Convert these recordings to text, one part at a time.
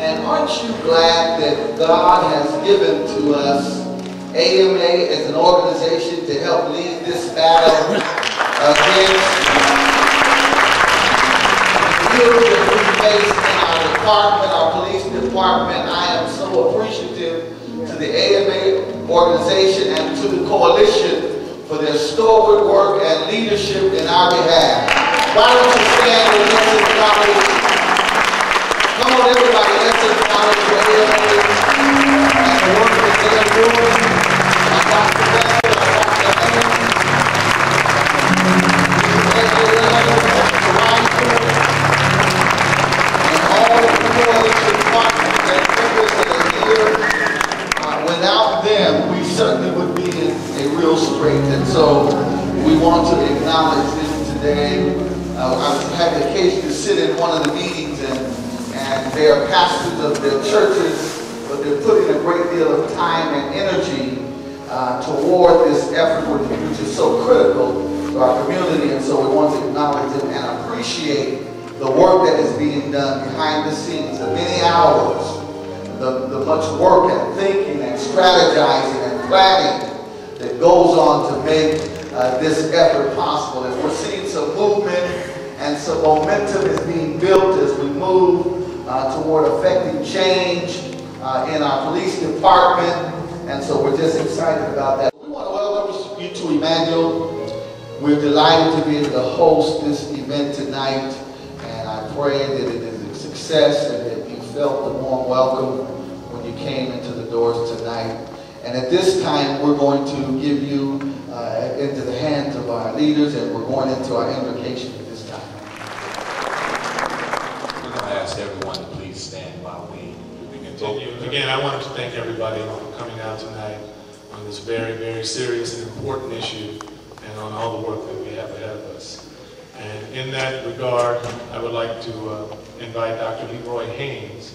And aren't you glad that God has given to us AMA as an organization to help lead this battle against the ills that we face in our department, our police department? I am so appreciative to the AMA organization and to the coalition for their stalwart work and leadership in our behalf. Why don't you stand and let's acknowledge? Come on, everybody, let's acknowledge the AMA and the work that they are doing. I got the best, I got the name. And all the coalition partners and members that are here. Without them, we certainly would be in a real strait. And so we want to acknowledge them today. I've had the occasion to sit in one of the meetings, and they are pastors of their churches, but they're putting a great deal of time and energy toward this effort, which is so critical to our community. And so we want to acknowledge them and appreciate the work that is being done behind the scenes, the many hours, the much work and thinking and strategizing and planning that goes on to make this effort possible. And we're seeing some movement and some momentum is being built as we move toward effecting change in our police department. And so we're just excited about that. We want to welcome you to Emmanuel. We're delighted to be able to host this event tonight. And I pray that it is a success and that you felt the warm welcome when you came into the doors tonight. And at this time, we're going to give you into the hands of our leaders, and we're going into our invocation at this time. We're going to ask everyone to please stand while we continue. Again, I wanted to thank everybody for coming out tonight on this very, very serious and important issue and on all the work that we have ahead of us. And in that regard, I would like to invite Dr. Leroy Haynes,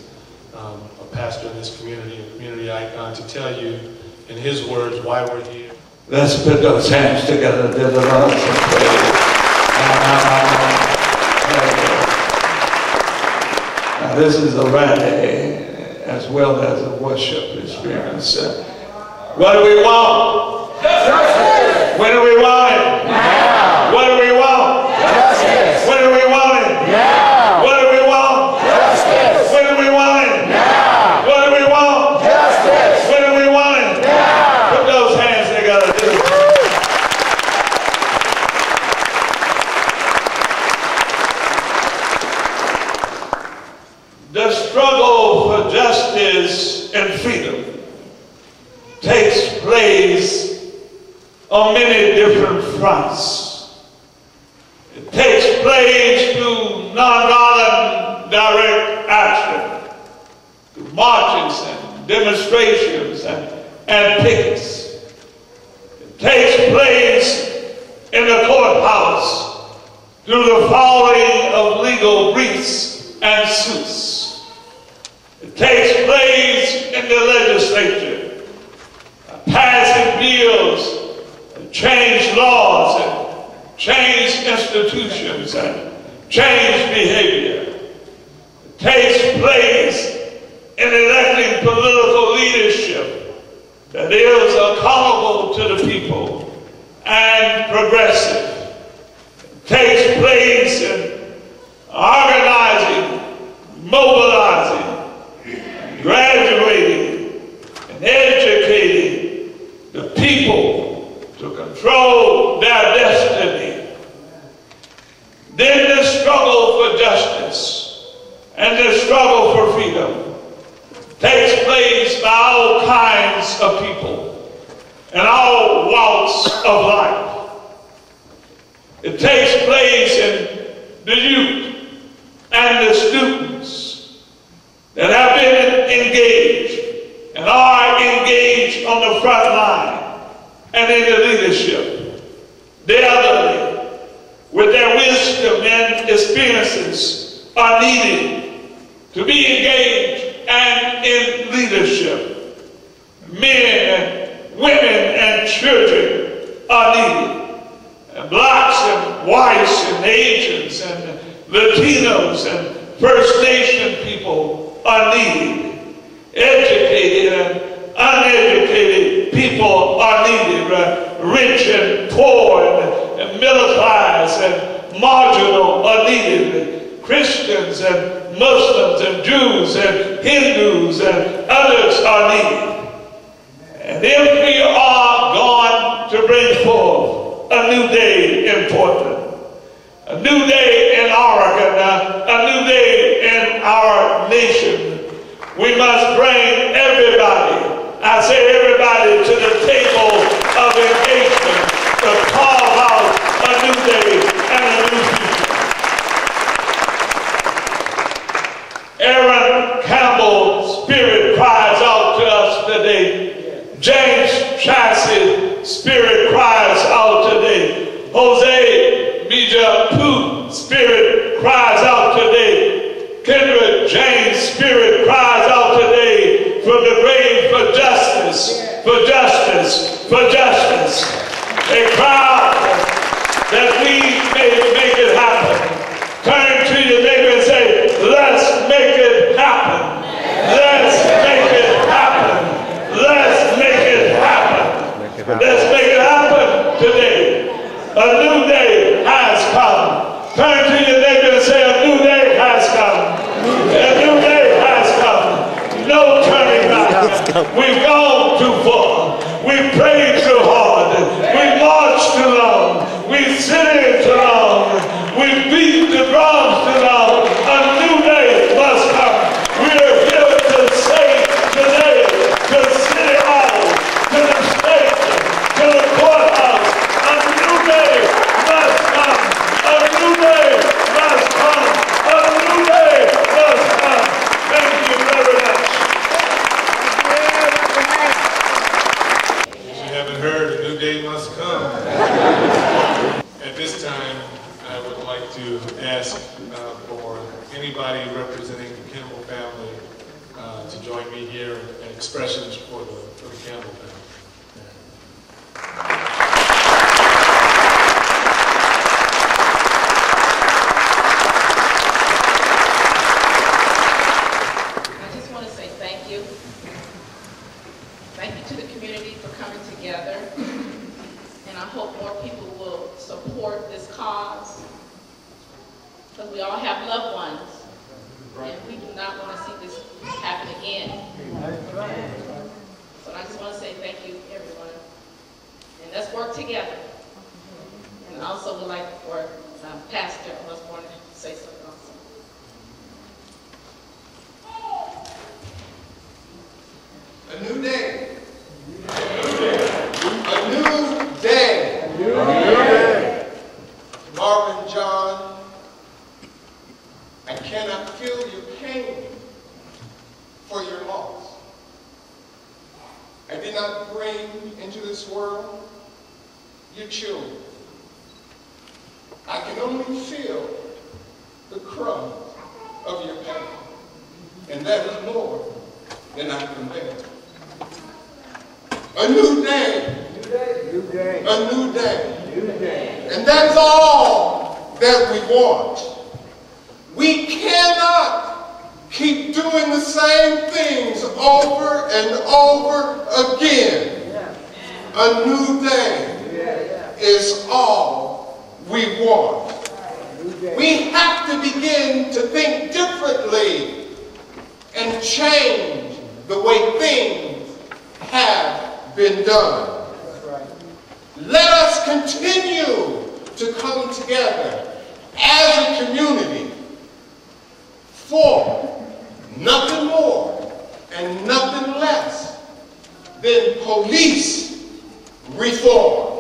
a pastor in this community, a community icon, to tell you in his words why we're here. Let's put those hands together, dear Lord, and pray. Now, this is a rally as well as a worship experience. What do we want? Justice. When do we want it? Now. What do we want? Justice. When do we want it? Now. What do we want? Justice. When do we want it? Now. What do we want? Justice. When do we want it? Now. Put those hands together. The struggle for justice and freedom takes place on many different fronts. It takes place through nonviolent direct action, through marches and demonstrations and pickets. It takes place in the courthouse through the following of legal briefs and suits. It takes place in the legislature, passing bills, change laws, and change institutions, and change behavior. It takes place in electing political leadership that is accountable to the people and progressive. It takes place in organizing, mobilizing, graduating, and educating the people to control their destiny. Then the struggle for justice and the struggle for freedom takes place by all kinds of people and all walks of life. It takes place in the youth and the students that have been engaged and are engaged on the front line and in the leadership. The elderly, with their wisdom and experiences, are needed to be engaged and in leadership. Men and women and children are needed. And blacks and whites and Asians and Latinos and First Nation people are needed. Educated and uneducated people are needed. Rich and poor and middle class and marginal are needed. Christians and Muslims and Jews and Hindus and others are needed. And if we are going to bring forth a new day in Portland, a new day in Oregon, a new day in our nation, we must bring everybody, I say everybody, to the table of engagement to carve out a new day and a new future. Aaron Campbell's spirit cries out to us today. James Chassey's spirit cries out today. Jose Bija spirit cries out today. Kendra James' spirit cries out today from the grave for justice, for justice, for justice. A cry that we may make it happen. Turn to your neighbor and say, let's make it happen. Let's make it happen. Let's make it happen. Let's make it happen today. A new day has come. Turn to your neighbor and say, a new day has come. A new day has come. No turning back. We've gone too far. We've prayed too hard. We've marched too long. We've sitting too long. We've beat the drums too long. A new day must come. We are here to say today to City Hall, to the state, to the courthouse, a new day must come. A new day must come. A new day must come. Thank you very much. As you haven't heard, a new day must come. At this time, I would like to ask for anybody representing the Campbell family to join me here in expressions for the Campbell family. I just want to say thank you. Thank you to the community for coming together. And I hope more people will support this cause. Because we all have loved ones. And we do not want to see this happen again. So I just want to say thank you, everyone. And let's work together. And I also would like for Pastor Osborne to say something also. A new day. A new day. A new day. Marvin John, I cannot feel your pain for your loss. I did not bring into this world your children. I can only feel the crumbs of your pain. And that is more than I can bear. A new day. New day. A new day. New day. And that's all that we want. We cannot keep doing the same things over and over again. A new day is all we want. We have to begin to think differently and change the way things have been done. Let us continue to come together as a community for nothing more and nothing less than police reform.